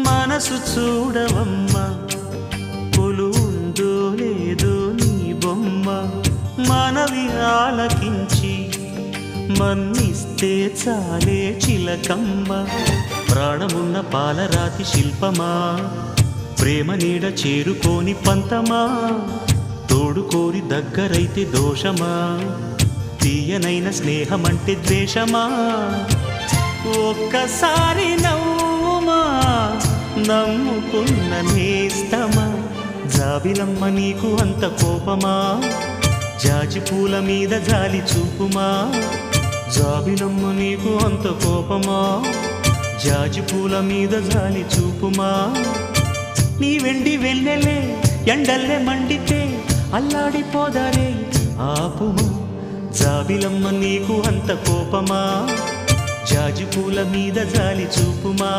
మనసు చూడవమ్మా కొలువుందో లేదో నీ బొమ్మ మనవి ఆలకించి మన్నిస్తే చాలే చిలకమ్మ ప్రాణమున్న పాలరాతి శిల్పమా ప్రేమ నీడ చేరుకోని పంతమా తోడుకోరి దగ్గరైతే దోషమా తీయనైన స్నేహమంటే ద్వేషమా ఒక్కసారి నవ్వుమా నమ్ముకున్న నేస్తమా జాబిలమ్మ నీకు అంత కోపమా జాజి పూల మీద జాలి చూపుమా జాబిలమ్మ నీకు అంత కోపమా జాజి పూల మీద జాలి చూపుమా నీ వెండి వెన్నెలే ఎండల్లే మండితే అల్లాడిపోదారే ఆపుమా జాబిలమ్మ నీకు అంత కోపమా జాజి పూల మీద జాలి చూపుమా